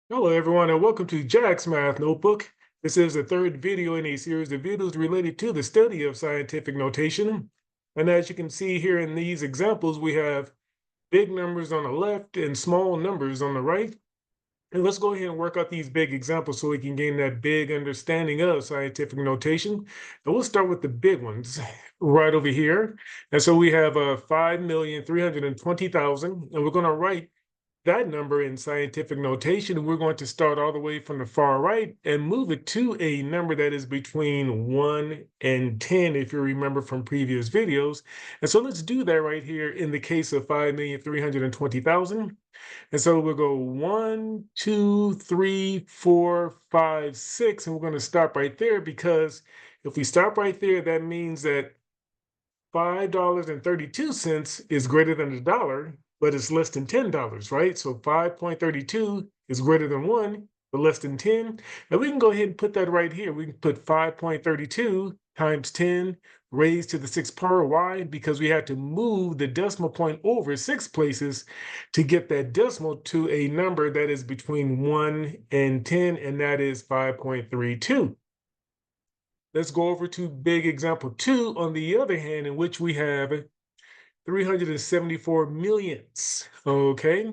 Hello, everyone, and welcome to Jack's Math Notebook. This is the third video in a series of videos related to the study of scientific notation. And as you can see here in these examples, we have big numbers on the left and small numbers on the right. And let's go ahead and work out these big examples so we can gain that big understanding of scientific notation. And we'll start with the big ones right over here. And so we have 5,320,000, and we're going to write that number in scientific notation, we're going to start all the way from the far right and move it to a number that is between 1 and 10, if you remember from previous videos. And so let's do that right here in the case of 5,320,000. And so we'll go 1, 2, 3, 4, 5, 6, and we're going to stop right there because if we stop right there, that means that $5.32 is greater than a dollar, but it's less than $10, right? So 5.32 is greater than 1, but less than 10. And we can go ahead and put that right here. We can put 5.32 times 10 raised to the sixth power. Why? Because we had to move the decimal point over 6 places to get that decimal to a number that is between 1 and 10, and that is 5.32. Let's go over to big example 2 on the other hand, in which we have 374 millions. Okay.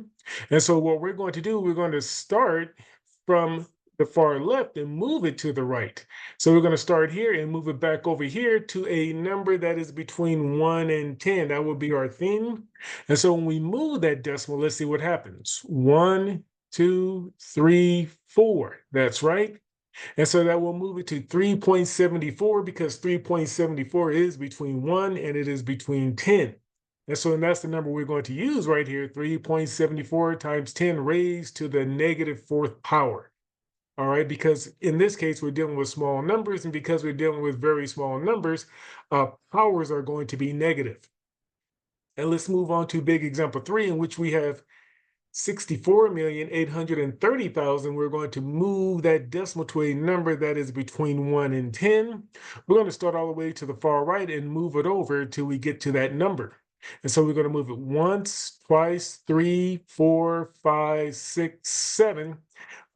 And so what we're going to do, we're going to start from the far left and move it to the right. So we're going to start here and move it back over here to a number that is between 1 and 10. That will be our thing. And so when we move that decimal, let's see what happens. 1, 2, 3, 4. That's right. And so that will move it to 3.74 because 3.74 is between 1 and it is between 10. And that's the number we're going to use right here, 3.74 times 10 raised to the negative fourth power. All right, because in this case, we're dealing with small numbers, and because we're dealing with very small numbers, powers are going to be negative. And let's move on to big example 3, in which we have 64,830,000. We're going to move that decimal to a number that is between 1 and 10. We're going to start all the way to the far right and move it over till we get to that number. And so we're going to move it once, twice, 3, 4, 5, 6, 7.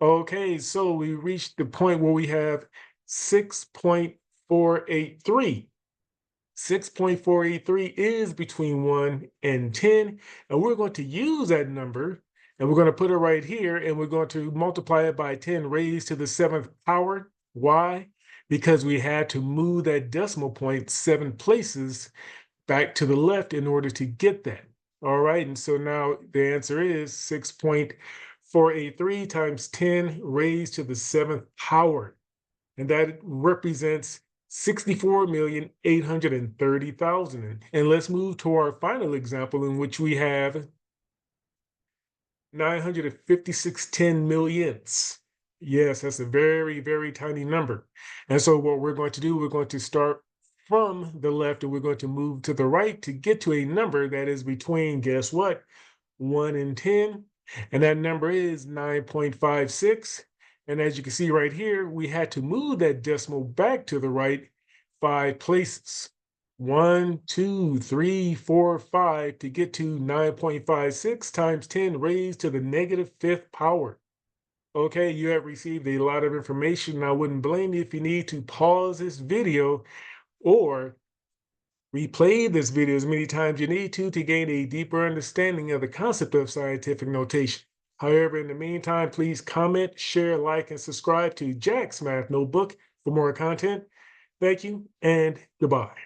Okay, so we reached the point where we have 6.483. 6.483 is between 1 and 10, and we're going to use that number, and we're going to put it right here, and we're going to multiply it by 10 raised to the seventh power. Why? Because we had to move that decimal point 7 places back to the left in order to get that. All right, and so now the answer is 6.483 times 10 raised to the seventh power, and that represents 64,830,000. And let's move to our final example, in which we have 956 millionths. Yes, that's a very, very tiny number. And so what we're going to do, we're going to start from the left and we're going to move to the right to get to a number that is between, guess what, 1 and 10. And that number is 9.56. And as you can see right here, we had to move that decimal back to the right 5 places. 1, 2, 3, 4, 5 to get to 9.56 times 10 raised to the negative fifth power. Okay, you have received a lot of information. I wouldn't blame you if you need to pause this video or replay this video as many times you need to gain a deeper understanding of the concept of scientific notation. However, in the meantime, please comment, share, like, and subscribe to Jack's Math Notebook for more content. Thank you and goodbye.